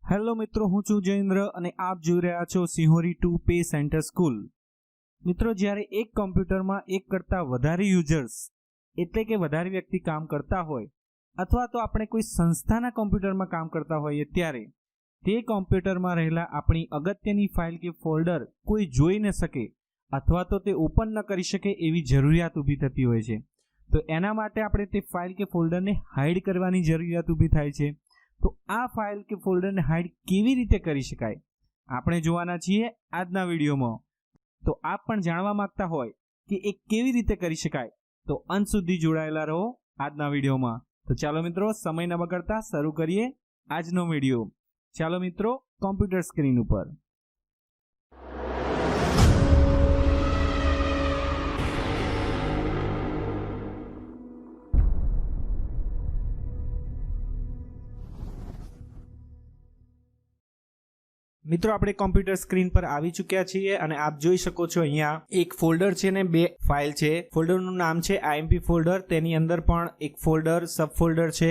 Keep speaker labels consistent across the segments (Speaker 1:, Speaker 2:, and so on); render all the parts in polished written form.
Speaker 1: Hello મિત્રો, હું છું જયેન્દ્ર અને આપ જોઈ રહ્યા છો સિહોરી 2 પે સેન્ટર સ્કૂલ। મિત્રો, જ્યારે એક કમ્પ્યુટરમાં એક કરતાં વધારે યુઝર્સ એટલે કે વધારે વ્યક્તિ કામ કરતા હોય અથવા તો આપણે કોઈ સંસ્થાના કમ્પ્યુટરમાં કામ કરતા હોઈએ ત્યારે તે કમ્પ્યુટરમાં રહેલા આપણી અગત્યની ફાઇલ કે ફોલ્ડર કોઈ જોઈ ન શકે અથવા તો તે ઓપન ન કરી શકે એવી જરૂરિયાત ઊભી થતી હોય છે। તો એના માટે આપણે તે ફાઇલ કે ફોલ્ડરને હાઇડ કરવાની જરૂરિયાત ઊભી થાય છે। તો આ ફાઇલ કે ફોલ્ડરને હાઇડ કેવી રીતે કરી શકાય આપણે જોવાના છીએ આજના વિડીયોમાં। તો આપ પણ જાણવા માંગતા હોય કે એ કેવી રીતે કરી શકાય તો અંત સુધી જોડાયેલા રહો આજના વિડીયોમાં। તો ચાલો મિત્રો, સમય ન બગાડતા શરૂ કરીએ આજનો વિડીયો। ચાલો મિત્રો, કોમ્પ્યુટર સ્ક્રીન ઉપર મિત્રો આપણે કોમ્પ્યુટર સ્ક્રીન પર આવી ચૂક્યા છીએ અને આપ જોઈ શકો છો અહીંયા એક ફોલ્ડર છે ને બે ફાઇલ છે। ફોલ્ડરનું નામ છે IMP ફોલ્ડર, તેની અંદર પણ એક ફોલ્ડર સબ ફોલ્ડર છે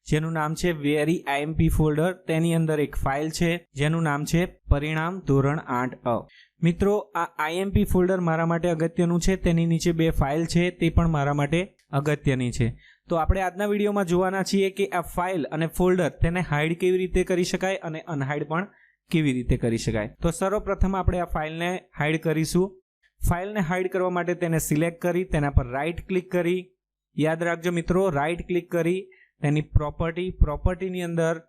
Speaker 1: જેનું નામ છે વેરી IMP ફોલ્ડર, તેની અંદર એક ફાઇલ છે જેનું નામ છે પરિણામ ધોરણ 8A। મિત્રો, આ IMP ફોલ્ડર મારા માટે અગત્યનું છે, તેની નીચે બે ફાઇલ છે તે પણ મારા માટે અગત્યની છે। તો આપણે આજના વિડીયોમાં જોવાના છીએ કે આ ફાઇલ અને ફોલ્ડર તેને હાઇડ કેવી રીતે કરી શકાય અને અનહાઇડ પણ કેવી રીતે કરી શકાય। તો સર્વપ્રથમ આપણે આ ફાઇલને હાઇડ કરીશું। ફાઇલને હાઇડ કરવા માટે તેને સિલેક્ટ કરી તેના પર રાઈટ ક્લિક કરી, યાદ રાખજો મિત્રો, રાઈટ ક્લિક કરી તેની પ્રોપર્ટીની અંદર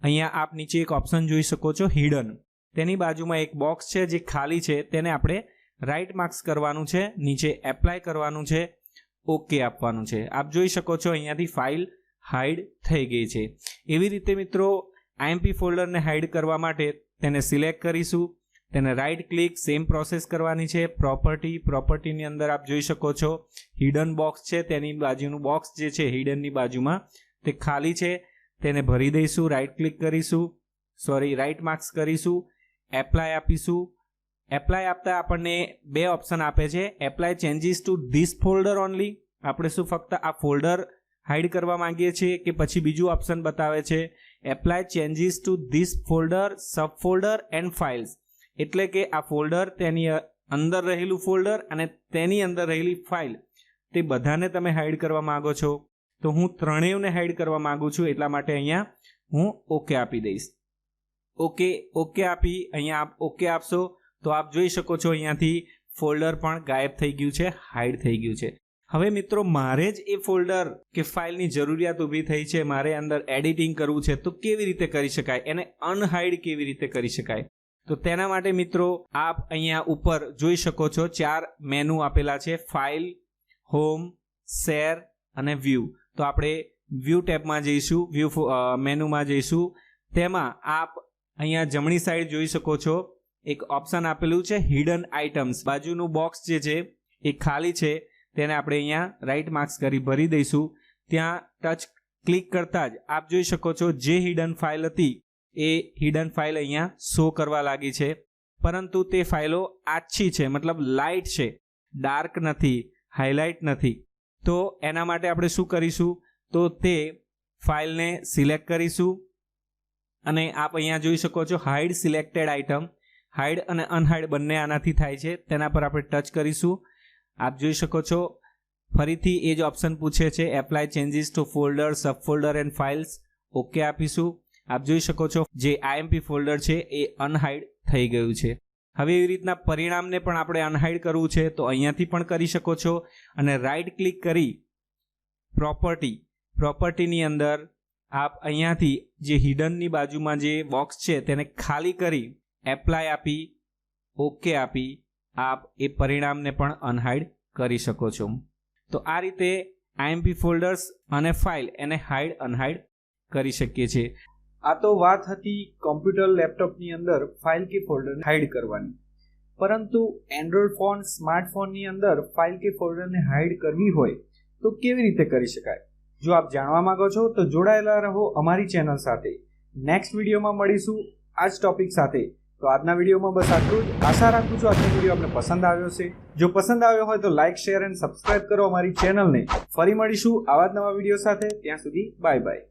Speaker 1: અહીંયા આપ નીચે એક ઓપ્શન જોઈ શકો છો હિડન, તેની બાજુમાં એક બોક્સ છે જે ખાલી છે તેને આપણે રાઈટ માર્ક્સ કરવાનું છે, નીચે એપ્લાય કરવાનું છે, ઓકે આપવાનું છે। આપ જોઈ શકો છો અહીંયાથી ફાઇલ હાઇડ થઈ ગઈ છે। એવી રીતે મિત્રો IMP ફોલ્ડરને હાઇડ કરવા માટે તેને સિલેક્ટ કરીશું, તેને રાઈટ ક્લિક, સેમ પ્રોસેસ કરવાની છે। પ્રોપર્ટીની અંદર આપ જોઈ શકો છો હિડન બોક્સ છે, તેની બાજુનું બોક્સ જે છે હિડનની બાજુમાં તે ખાલી છે, તેને ભરી દઈશું, રાઈટ ક્લિક કરીશું, રાઈટ માર્ક્સ કરીશું, એપ્લાય આપીશું। એપ્લાય આપતા આપણને બે ઓપ્શન આપે છે, apply changes two this folder only, આપણે શું ફક્ત આ ફોલ્ડર હાઇડ કરવા માંગીએ છીએ કે પછી બીજું ઓપ્શન બતાવે છે apply changes two this folder, sub folder and files, એટલે કે આ ફોલ્ડર, તેની અંદર રહેલું ફોલ્ડર અને તેની અંદર રહેલી ફાઇલ તે બધાને તમે હાઇડ કરવા માંગો છો। તો હું ત્રણેયને હાઇડ કરવા માંગુ છું, એટલા માટે અહીંયા હું ઓકે આપી દઈશ। ઓકે આપી અહીંયા આપ ઓકે આપશો તો આપ જોઈ શકો છો અહીંયાથી ફોલ્ડર પણ ગાયબ થઈ ગયું છે, હાઇડ થઈ ગયું છે। હવે મિત્રો, મારે જ એ ફોલ્ડર કે ફાઇલની જરૂરિયાત ઊભી થઈ છે, મારે અંદર એડિટિંગ કરવું છે તો કેવી રીતે કરી શકાય, એને અનહાઇડ કેવી રીતે કરી શકાય? તો તેના માટે મિત્રો આપ અહીંયા ઉપર જોઈ શકો છો ચાર મેનુ આપેલા છે, ફાઇલ, હોમ, શેર અને વ્યૂ। તો આપણે વ્યૂ ટેબમાં જઈશું, વ્યૂ મેનુમાં જઈશું, તેમાં આપ અહીંયા જમણી સાઈડ જોઈ શકો છો એક ઓપ્શન આપેલું છે હિડન આઇટમ્સ, બાજુનું બોક્સ જે છે એ ખાલી છે, તેને આપણે અહીંયા રાઈટ માર્ક્સ કરી ભરી દઈશું। ત્યાં ટચ ક્લિક કરતા જ આપ જોઈ શકો છો જે હિડન ફાઇલ હતી એ હિડન ફાઇલ અહીંયા શો કરવા લાગી છે, પરંતુ તે ફાઇલો આછી છે, મતલબ લાઇટ છે, ડાર્ક નથી, હાઇલાઇટ નથી। તો એના માટે આપણે શું કરીશું તો તે ફાઇલને સિલેક્ટ કરીશું અને આપ અહીંયા જોઈ શકો છો હાઇડ સિલેક્ટેડ આઇટમ, હાઇડ અને અનહાઇડ બંને આનાથી થાય છે, તેના પર આપણે ટચ કરીશું। આપ જોઈ શકો છો ફરીથી એ જ ઓપ્શન પૂછે છે apply changes to folder, sub folder and files, okay આપીશું। આપ જોઈ શકો છો જે IMP ફોલ્ડર છે એ અનહાઇડ થઈ ગયું છે। હવે એવી રીતના પરિણામને પણ આપણે અનહાઇડ કરવું છે તો અહીંયાથી પણ કરી શકો છો અને રાઈટ ક્લિક કરી પ્રોપર્ટીની અંદર આપ અહીંયાથી જે હિડનની બાજુમાં જે બોક્સ છે તેને ખાલી કરી એપ્લાય આપી, ઓકે આપી આપ એ પરિણામને પણ અનહાઇડ કરી શકો છો। તો આ રીતે IMP ફોલ્ડર્સ અને ફાઇલ એને હાઇડ અનહાઇડ કરી શકીએ છીએ। આ તો વાત હતી કોમ્પ્યુટર લેપટોપની અંદર ફાઇલ કે ફોલ્ડરને હાઇડ કરવાની, પરંતુ એન્ડ્રોઇડ ફોન, સ્માર્ટફોનની અંદર ફાઇલ કે ફોલ્ડરને હાઇડ કરવી હોય તો કેવી રીતે કરી શકાય? જો આપ જાણવા માંગો છો તો જોડાયેલા રહો અમારી ચેનલ સાથે। નેક્સ્ટ વિડીયોમાં મળીશું આ જ ટોપિક સાથે। તો આજના વિડીયોમાં બસ આટલું જ। આશા રાખું છું આજનો વિડીયો આપને પસંદ આવ્યો છે। જો પસંદ આવ્યો હોય તો લાઇક, શેર અને સબસ્ક્રાઇબ કરો અમારી ચેનલને। ફરી મળીશું આવા જ નવા વિડીયો સાથે, ત્યાં સુધી બાય બાય।